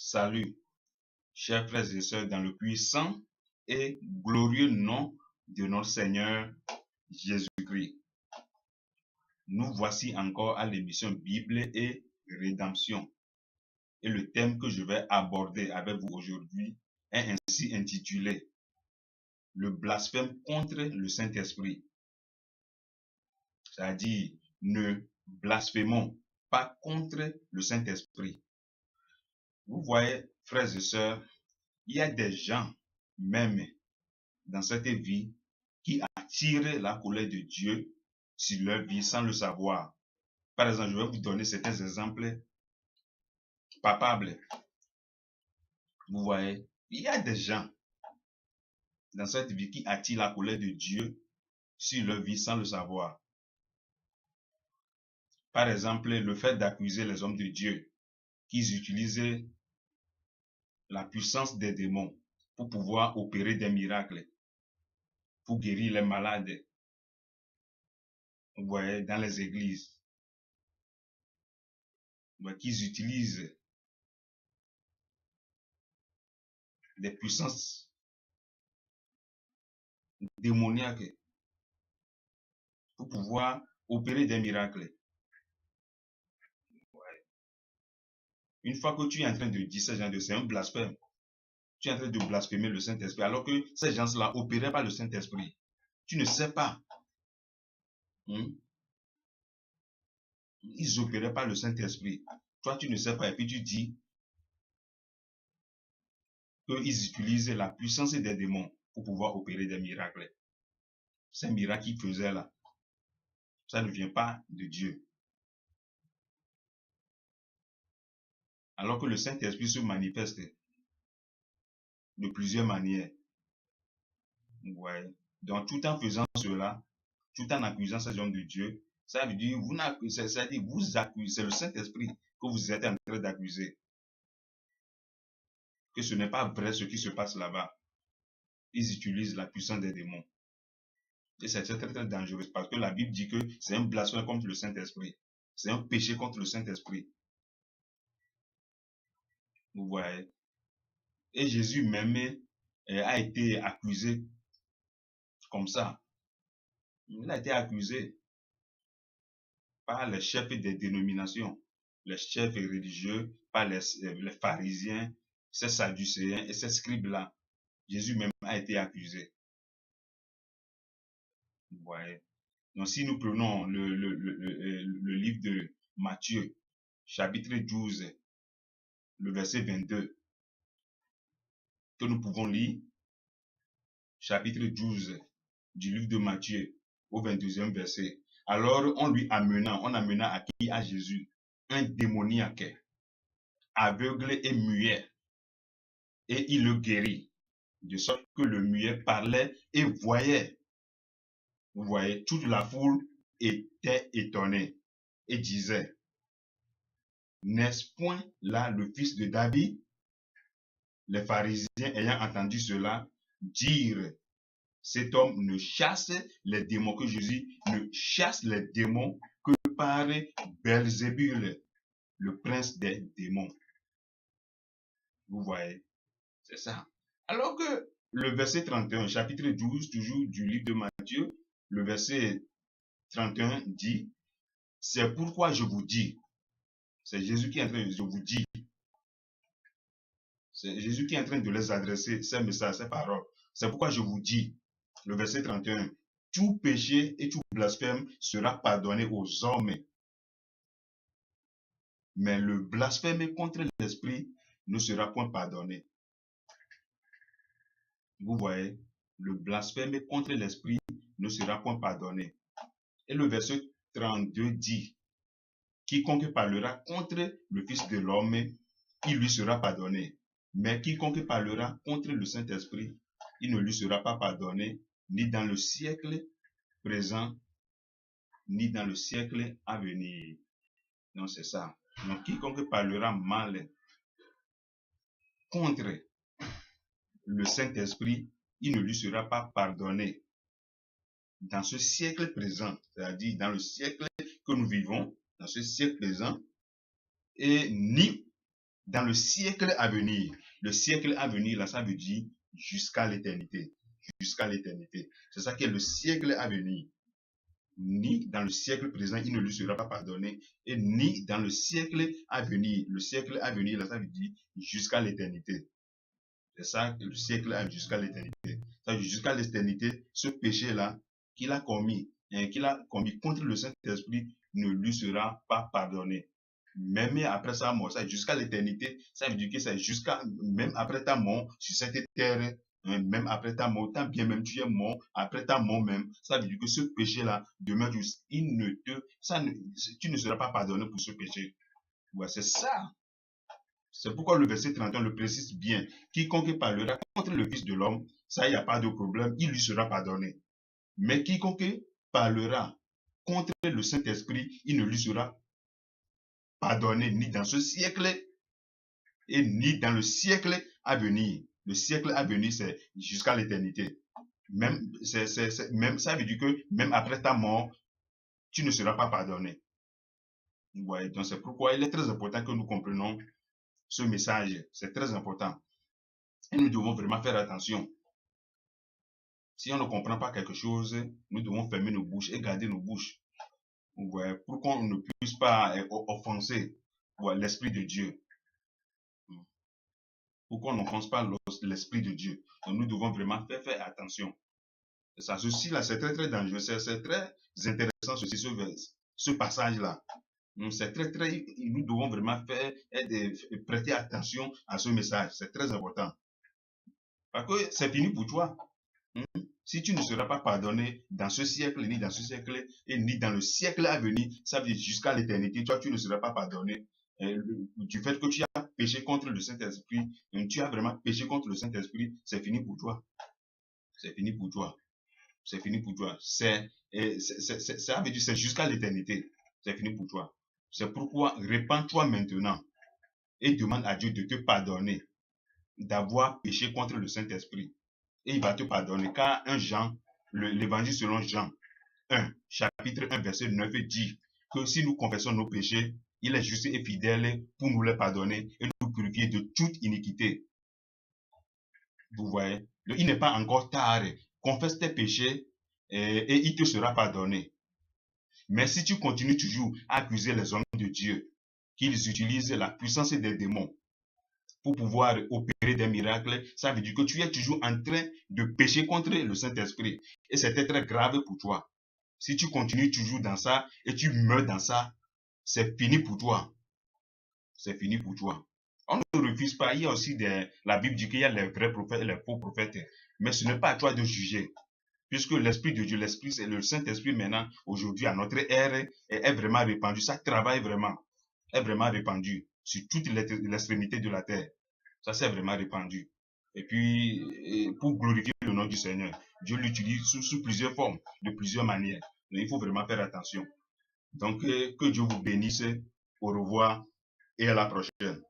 Salut, chers frères et sœurs, dans le puissant et glorieux nom de notre Seigneur Jésus-Christ. Nous voici encore à l'émission Bible et Rédemption. Et le thème que je vais aborder avec vous aujourd'hui est ainsi intitulé « Le blasphème contre le Saint-Esprit ». C'est-à-dire, ne blasphémons pas contre le Saint-Esprit. Vous voyez, frères et sœurs, il y a des gens, même dans cette vie, qui attirent la colère de Dieu sur leur vie sans le savoir. Par exemple, je vais vous donner certains exemples palpables. Vous voyez, il y a des gens dans cette vie qui attirent la colère de Dieu sur leur vie sans le savoir. Par exemple, le fait d'accuser les hommes de Dieu, qu'ils utilisent la puissance des démons pour pouvoir opérer des miracles, pour guérir les malades. Vous voyez, dans les églises, qu'ils utilisent des puissances démoniaques pour pouvoir opérer des miracles. Une fois que tu es en train de dire ces gens, c'est un blasphème. Tu es en train de blasphémer le Saint-Esprit, alors que ces gens-là opéraient par le Saint-Esprit. Tu ne sais pas. Ils opéraient par le Saint-Esprit. Toi, tu ne sais pas. Et puis tu dis qu'ils utilisent la puissance des démons pour pouvoir opérer des miracles. Ces miracles qu'ils faisaient là, ça ne vient pas de Dieu. Alors que le Saint-Esprit se manifeste de plusieurs manières. Ouais. Donc, tout en faisant cela, tout en accusant ces hommes de Dieu, ça veut dire, vous accusez, c'est le Saint-Esprit que vous êtes en train d'accuser. Que ce n'est pas vrai ce qui se passe là-bas. Ils utilisent la puissance des démons. Et c'est très, très dangereux parce que la Bible dit que c'est un blasphème contre le Saint-Esprit. C'est un péché contre le Saint-Esprit. Vous voyez. Et Jésus même a été accusé comme ça. Il a été accusé par les chefs des dénominations, les chefs religieux, par les pharisiens, ces sadducéens et ces scribes-là. Jésus même a été accusé. Vous voyez. Donc si nous prenons le livre de Matthieu, chapitre 12, le verset 22, que nous pouvons lire, chapitre 12 du livre de Matthieu, au 22e verset. Alors on amena à qui? À Jésus, un démoniaque, aveugle et muet, et il le guérit, de sorte que le muet parlait et voyait. Vous voyez, toute la foule était étonnée et disait, n'est-ce point là le fils de David? Les pharisiens ayant entendu cela dire, cet homme ne chasse les démons, que Jésus ne chasse les démons que par Belzébul, le prince des démons. Vous voyez, c'est ça. Alors que le verset 31, chapitre 12, toujours du livre de Matthieu, le verset 31 dit, c'est pourquoi je vous dis, c'est Jésus qui est en train de, je vous dis, c'est Jésus qui est en train de les adresser, ces messages, ces paroles. C'est pourquoi je vous dis, le verset 31, tout péché et tout blasphème sera pardonné aux hommes. Mais le blasphème contre l'esprit ne sera point pardonné. Vous voyez, le blasphème contre l'esprit ne sera point pardonné. Et le verset 32 dit, quiconque parlera contre le Fils de l'homme, il lui sera pardonné. Mais quiconque parlera contre le Saint-Esprit, il ne lui sera pas pardonné, ni dans le siècle présent, ni dans le siècle à venir. Non, c'est ça. Donc, quiconque parlera mal contre le Saint-Esprit, il ne lui sera pas pardonné. Dans ce siècle présent, c'est-à-dire dans le siècle que nous vivons, dans ce siècle présent, et ni dans le siècle à venir. Le siècle à venir, là, ça veut dire jusqu'à l'éternité. Jusqu'à l'éternité. C'est ça qui est le siècle à venir. Ni dans le siècle présent, il ne lui sera pas pardonné, et ni dans le siècle à venir. Le siècle à venir, là, ça veut dire jusqu'à l'éternité. C'est ça, le siècle jusqu'à l'éternité. Ça veut dire jusqu'à l'éternité, ce péché-là qu'il a commis contre le Saint-Esprit ne lui sera pas pardonné. Même après sa mort, ça jusqu'à l'éternité, ça veut dire que c'est jusqu'à, même après ta mort sur cette terre, même après ta mort, tant bien même tu es mort, après ta mort même, ça veut dire que ce péché-là demeure juste, tu ne seras pas pardonné pour ce péché. Ouais, c'est ça. C'est pourquoi le verset 31 le précise bien. Quiconque parlera contre le Fils de l'homme, ça, il n'y a pas de problème, il lui sera pardonné. Mais quiconque parlera contre le Saint-Esprit, il ne lui sera pardonné ni dans ce siècle et ni dans le siècle à venir. Le siècle à venir, c'est jusqu'à l'éternité. Même, même ça veut dire que même après ta mort, tu ne seras pas pardonné. Ouais, donc c'est pourquoi il est très important que nous comprenions ce message. C'est très important. Et nous devons vraiment faire attention. Si on ne comprend pas quelque chose, nous devons fermer nos bouches et garder nos bouches. Ouais, pour qu'on ne puisse pas offenser l'Esprit de Dieu. Pour qu'on n'offense pas l'Esprit de Dieu. Donc nous devons vraiment faire attention. Ça, ceci là, c'est très très dangereux. C'est très intéressant ceci, ce passage-là. C'est très, nous devons vraiment prêter attention à ce message. C'est très important. Parce que c'est fini pour toi. Si tu ne seras pas pardonné dans ce siècle, ni dans ce siècle, et ni dans le siècle à venir, ça veut dire jusqu'à l'éternité, toi, tu ne seras pas pardonné. Du fait que tu as péché contre le Saint-Esprit, tu as vraiment péché contre le Saint-Esprit, c'est fini pour toi. C'est fini pour toi. C'est fini pour toi. Ça veut dire c'est jusqu'à l'éternité. C'est fini pour toi. C'est pourquoi répands-toi maintenant et demande à Dieu de te pardonner d'avoir péché contre le Saint-Esprit. Et il va te pardonner. Car l'évangile selon Jean 1, chapitre 1, verset 9 dit que si nous confessons nos péchés, il est juste et fidèle pour nous les pardonner et nous purifier de toute iniquité. Vous voyez? Donc, il n'est pas encore tard. Confesse tes péchés et il te sera pardonné. Mais si tu continues toujours à accuser les hommes de Dieu, qu'ils utilisent la puissance des démons pour pouvoir opérer des miracles, ça veut dire que tu es toujours en train de pécher contre le Saint-Esprit. Et c'est très grave pour toi. Si tu continues toujours dans ça et tu meurs dans ça, c'est fini pour toi. C'est fini pour toi. On ne refuse pas. Il y a aussi la Bible dit qu'il y a les vrais prophètes et les faux prophètes. Mais ce n'est pas à toi de juger. Puisque l'Esprit de Dieu, l'Esprit, c'est le Saint-Esprit maintenant, aujourd'hui, à notre ère, est vraiment répandu. Ça travaille vraiment. Est vraiment répandu sur toute l'extrémité de la terre. Ça s'est vraiment répandu. Et puis, pour glorifier le nom du Seigneur, Dieu l'utilise sous plusieurs formes, de plusieurs manières. Mais il faut vraiment faire attention. Donc, que Dieu vous bénisse. Au revoir et à la prochaine.